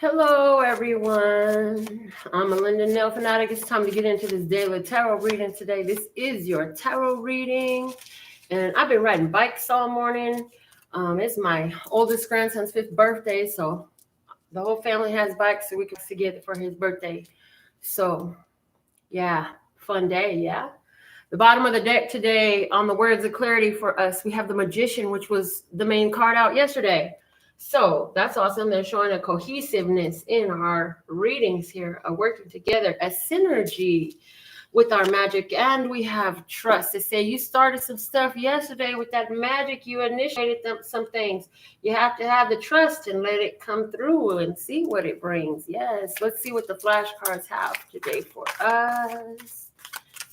Hello, everyone. I'm Melinda, NailFanatic. It's time to get into this daily tarot reading today. This is your tarot reading, and I've been riding bikes all morning. It's my oldest grandson's 5th birthday, so the whole family has bikes, so we can together for his birthday. So, yeah, fun day, yeah. The bottom of the deck today on the words of clarity for us, we have the Magician, which was the main card out yesterday. So that's awesome. They're showing a cohesiveness in our readings here, a working together, a synergy with our magic. And we have trust. They say you started some stuff yesterday with that magic. You initiated some things. You have to have the trust and let it come through and see what it brings. Yes, let's see what the flashcards have today for us.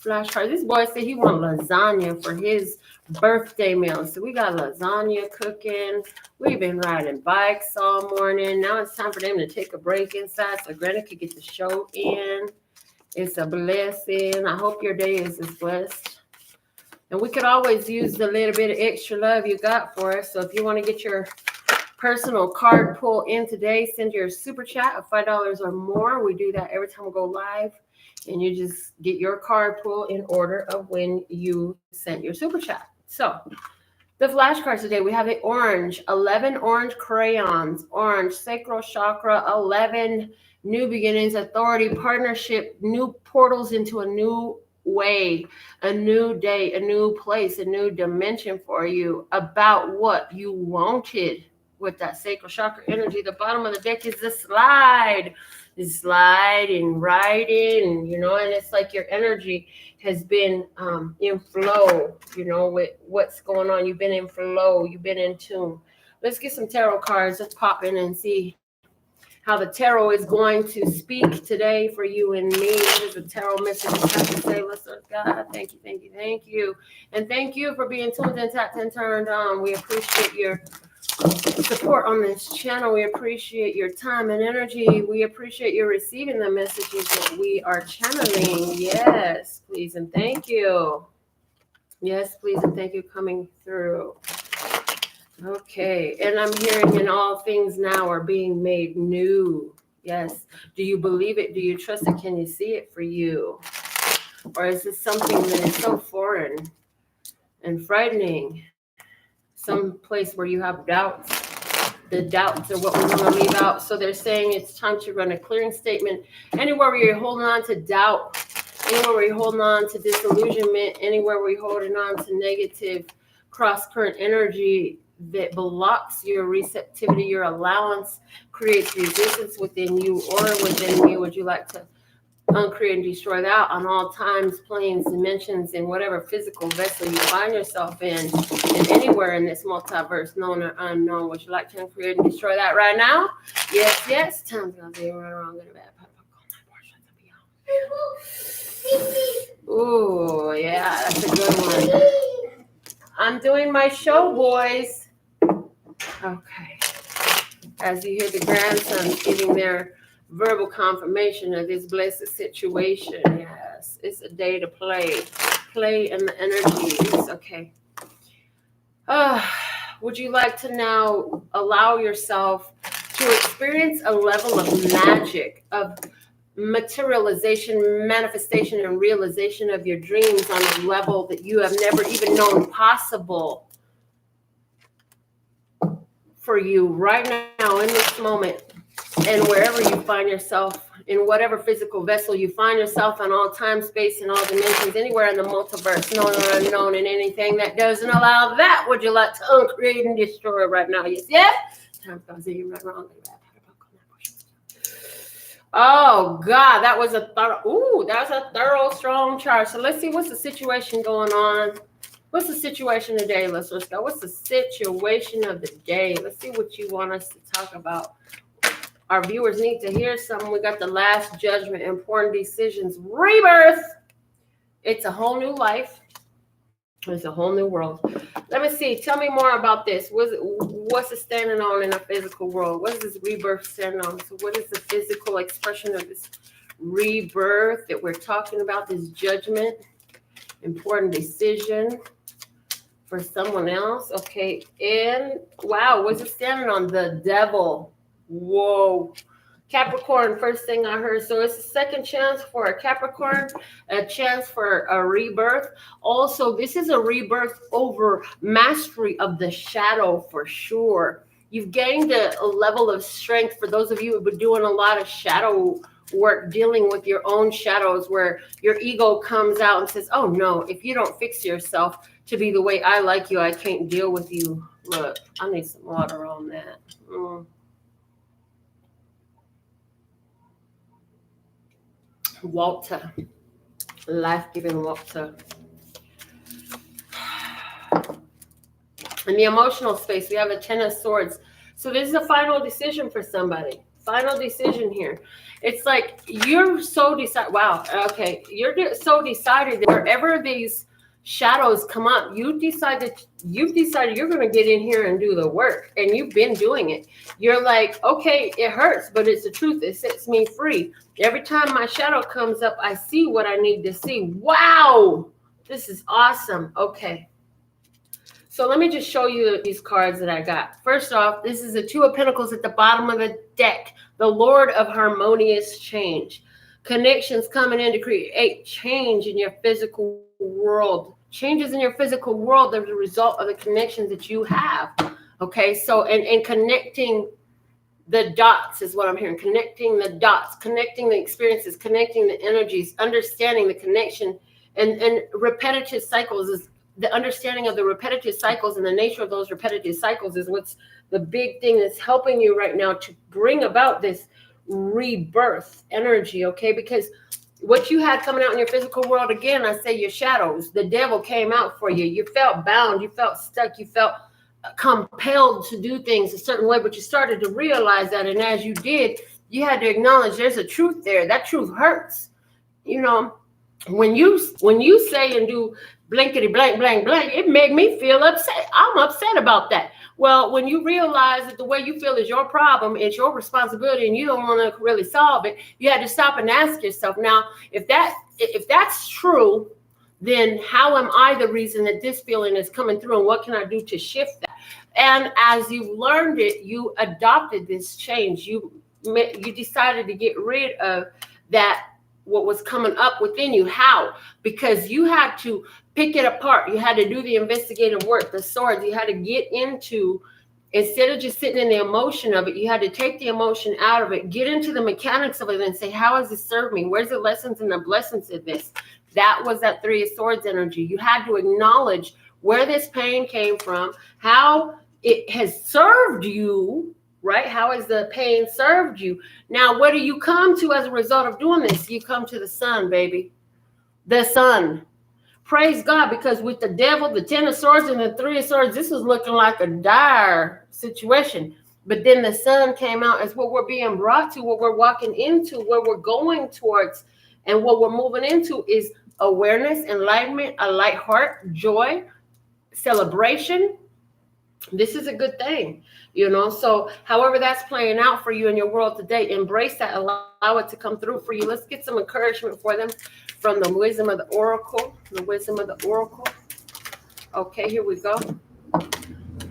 Flashcards. This boy said he want lasagna for his birthday meal. So we got lasagna cooking. We've been riding bikes all morning. Now it's time for them to take a break inside so Granny could get the show in. It's a blessing. I hope your day is as blessed. And we could always use the little bit of extra love you got for us. So if you want to get your personal card pull in today, send your super chat of $5 or more. We do that every time we go live. And you just get your card pull in order of when you sent your super chat. So the flashcards today, we have the orange, 11 orange crayons, orange, sacral chakra, 11 new beginnings, authority, partnership, new portals into a new way, a new day, a new place, a new dimension for you about what you wanted with that sacral chakra energy. The bottom of the deck is the slide. Slide and riding, and it's like your energy has been in flow, with what's going on. You've been in flow, you've been in tune. Let's get some tarot cards. Let's pop in and see how the tarot is going to speak today for you and me. What is the tarot message have to say? Let's start. God, thank you, thank you, thank you. And thank you for being tuned in, tapped and turned on. We appreciate your support on this channel. We appreciate your time and energy. We appreciate you receiving the messages that we are channeling. Yes, please and thank you. Yes, please and thank you coming through. Okay, and I'm hearing in all things now are being made new. Yes. Do you believe it? Do you trust it? Can you see it for you? Or is this something that is so foreign and frightening? Some place where you have doubts. The doubts are what we want to leave out. So they're saying it's time to run a clearing statement. Anywhere where you're holding on to doubt, anywhere where you're holding on to disillusionment, anywhere where you're holding on to negative cross-current energy that blocks your receptivity, your allowance, creates resistance within you or within me. Would you like to uncreate and destroy that on all times, planes, dimensions, in whatever physical vessel you find yourself in, and anywhere in this multiverse, known or unknown? Would you like to uncreate and destroy that right now? Yes, yes. Time's gonna be right wrong, good or bad. Ooh, yeah, that's a good one. I'm doing my show, boys. Okay. As you hear the grandsons giving their verbal confirmation of this blessed situation. Yes, it's a day to play in the energies. Okay. Would you like to now allow yourself to experience a level of magic, of materialization, manifestation, and realization of your dreams on a level that you have never even known possible for you right now in this moment? And wherever you find yourself, in whatever physical vessel you find yourself, in all time, space, and all dimensions, anywhere in the multiverse, known or unknown, and anything that doesn't allow that, would you like to uncreate and destroy right now? Yes, yes. Time's gonna say you're right wrong. Oh God, that was a thorough, strong charge. So let's see what's the situation going on. What's the situation today? Let's go. What's the situation of the day? Let's see what you want us to talk about. Our viewers need to hear something. We got the last judgment, important decisions, rebirth. It's a whole new life. It's a whole new world. Let me see. Tell me more about this. What's it standing on in the physical world? What is this rebirth standing on? So what is the physical expression of this rebirth that we're talking about, this judgment, important decision for someone else? Okay. And wow, what's it standing on? The devil. Whoa. Capricorn, first thing I heard. So it's a second chance for a Capricorn, a chance for a rebirth. Also, this is a rebirth over mastery of the shadow for sure. You've gained a level of strength for those of you who've been doing a lot of shadow work, dealing with your own shadows, where your ego comes out and says, oh no, if you don't fix yourself to be the way I like you, I can't deal with you. Look, I need some water on that. Water, life-giving water. In the emotional space, we have a Ten of Swords. So this is a final decision for somebody. Final decision here. It's like you're so decided. Wow. Okay. You're so decided that wherever these shadows come up, you've decided you're going to get in here and do the work, and you've been doing it. You're like, okay, it hurts, but it's the truth. It sets me free. Every time my shadow comes up, I see what I need to see. Wow, this is awesome. Okay, so let me just show you these cards that I got. First off, this is the Two of Pentacles at the bottom of the deck, the Lord of harmonious change. Connections coming in to create change in your physical world. Changes in your physical world are the result of the connections that you have. Okay, so and connecting the dots is what I'm hearing. Connecting the dots, connecting the experiences, connecting the energies, understanding the connection, and repetitive cycles is the understanding of the repetitive cycles, and the nature of those repetitive cycles is what's the big thing that's helping you right now to bring about this rebirth energy. Okay, because what you had coming out in your physical world, again, I say your shadows, the devil came out for you. You felt bound, you felt stuck, you felt compelled to do things a certain way, but you started to realize that, and as you did, you had to acknowledge there's a truth there. That truth hurts. You know, when you say and do blankety blank blank blank, it made me feel upset. I'm upset about that. Well, when you realize that the way you feel is your problem, it's your responsibility, and you don't want to really solve it, you had to stop and ask yourself, now, if that's true, then how am I the reason that this feeling is coming through, and what can I do to shift that? And as you learned it, you adopted this change. You decided to get rid of that, what was coming up within you. How? Because you had to pick it apart. You had to do the investigative work, the swords. You had to get into, instead of just sitting in the emotion of it, you had to take the emotion out of it, get into the mechanics of it, and say, how has this served me? Where's the lessons and the blessings of this? That was that Three of Swords energy. You had to acknowledge where this pain came from, how it has served you, right? How has the pain served you? Now, what do you come to as a result of doing this? You come to the sun, baby. The sun. Praise God, because with the devil, the Ten of Swords, and the Three of Swords, this was looking like a dire situation. But then the sun came out as what we're being brought to, what we're walking into, where we're going towards, and what we're moving into is awareness, enlightenment, a light heart, joy, celebration. This is a good thing, you know. So however that's playing out for you in your world today, embrace that, allow it to come through for you. Let's get some encouragement for them from the wisdom of the oracle. The wisdom of the oracle. Okay, here we go.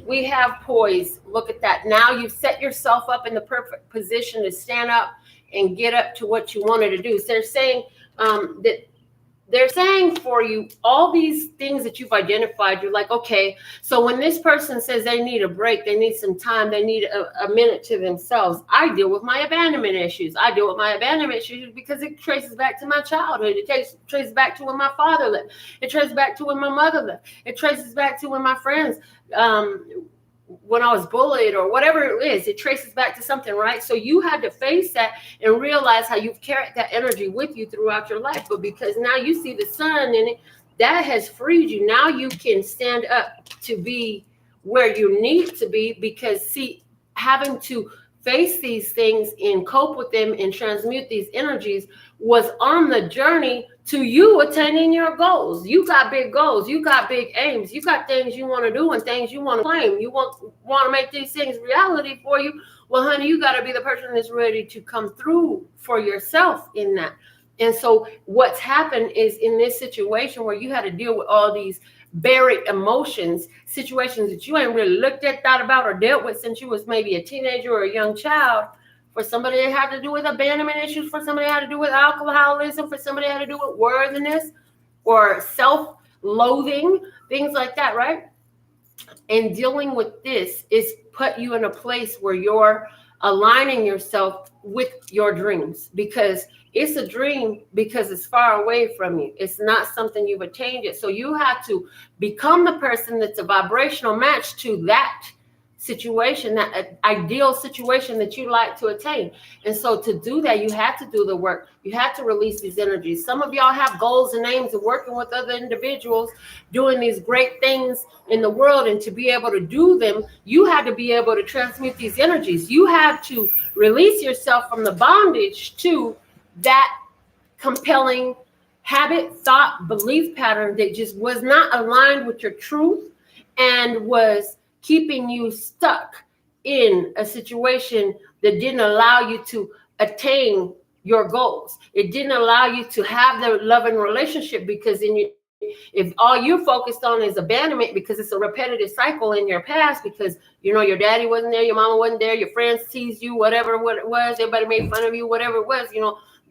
We have poise. Look at that. Now you've set yourself up in the perfect position to stand up and get up to what you wanted to do. So they're saying that they're saying for you all these things that you've identified. You're like, okay, so when this person says they need a break, they need some time, they need a minute to themselves, I deal with my abandonment issues. I deal with my abandonment issues because it traces back to my childhood. It traces back to when my father lived. It traces back to when my mother lived. It traces back to when my friends, when I was bullied or whatever it is, it traces back to something, right? So you had to face that and realize how you've carried that energy with you throughout your life. But because now you see the sun in it, that has freed you. Now you can stand up to be where you need to be, because see, having to face these things and cope with them and transmute these energies was on the journey to you attaining your goals. You got big goals. You got big aims. You got things you want to do and things you want to claim. You want to make these things reality for you. Well, honey, you got to be the person that's ready to come through for yourself in that. And so what's happened is, in this situation where you had to deal with all these buried emotions, situations that you ain't really looked at, thought about, or dealt with since you was maybe a teenager or a young child, For somebody it had to do with abandonment issues. For somebody it had to do with alcoholism. For somebody it had to do with worthiness or self-loathing, things like that, right? And dealing with this is put you in a place where you're aligning yourself with your dreams, because it's a dream because it's far away from you. It's not something you've attained yet. So you have to become the person that's a vibrational match to that situation, that ideal situation that you like to attain. And so to do that, you have to do the work. You have to release these energies. Some of y'all have goals and aims of working with other individuals, doing these great things in the world, and to be able to do them, you have to be able to transmute these energies. You have to release yourself from the bondage to that compelling habit, thought, belief pattern that just was not aligned with your truth and was keeping you stuck in a situation that didn't allow you to attain your goals. It didn't allow you to have the loving relationship, because if all you focused on is abandonment, because it's a repetitive cycle in your past, because your daddy wasn't there, your mama wasn't there, your friends teased you, whatever what it was, everybody made fun of you, whatever it was,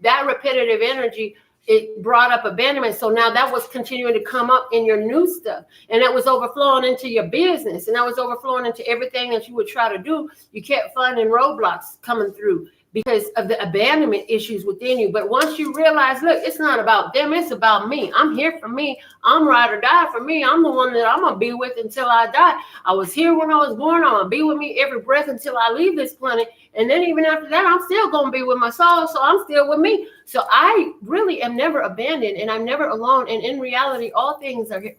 that repetitive energy, it brought up abandonment. So now that was continuing to come up in your new stuff, and that was overflowing into your business, and that was overflowing into everything that you would try to do. You kept finding roadblocks coming through because of the abandonment issues within you. But once you realize, look, it's not about them, it's about me. I'm here for me. I'm ride or die for me. I'm the one that I'm going to be with until I die. I was here when I was born. I'm going to be with me every breath until I leave this planet. And then even after that, I'm still going to be with my soul. So I'm still with me. So I really am never abandoned, and I'm never alone. And in reality, all things are here.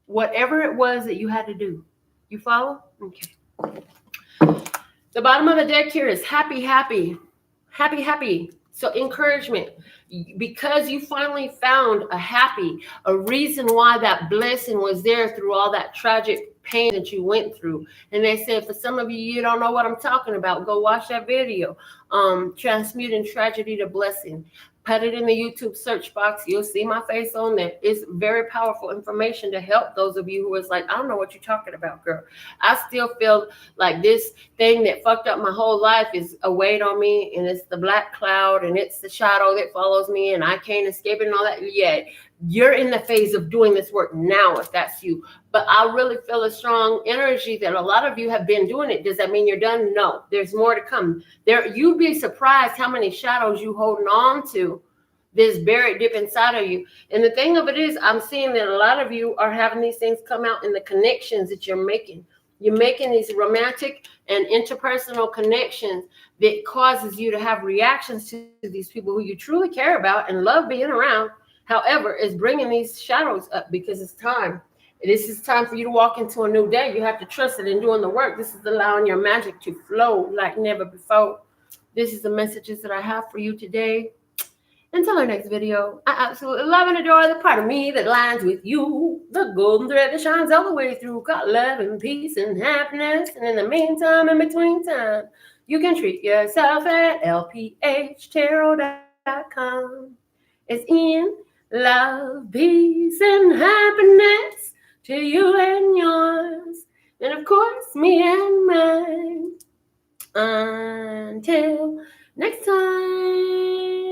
Whatever it was that you had to do. You follow? Okay. The bottom of the deck here is happy, happy, happy, happy. So encouragement, because you finally found a reason why that blessing was there through all that tragic pain that you went through. And they said, for some of you, you don't know what I'm talking about. Go watch that video. Transmuting tragedy to blessing. Put it in the YouTube search box. You'll see my face on there. It's very powerful information to help those of you who is like, I don't know what you're talking about, girl. I still feel like this thing that fucked up my whole life is a weight on me, and it's the black cloud, and it's the shadow that follows me, and I can't escape it and all that. Yeah, you're in the phase of doing this work now, if that's you. But I really feel a strong energy that a lot of you have been doing it. Does that mean you're done? No, there's more to come. You'd be surprised how many shadows you holding on to that's buried deep inside of you. And the thing of it is, I'm seeing that a lot of you are having these things come out in the connections that you're making. You're making these romantic and interpersonal connections that causes you to have reactions to these people who you truly care about and love being around. However, it's bringing these shadows up because it's time. This is time for you to walk into a new day. You have to trust it in doing the work. This is allowing your magic to flow like never before. This is the messages that I have for you today. Until our next video, I absolutely love and adore the part of me that aligns with you. The golden thread that shines all the way through. Got love and peace and happiness. And in the meantime, in between time, you can treat yourself at lphtarot.com. It's in love, peace, and happiness to you and yours. And of course, me and mine. Until next time.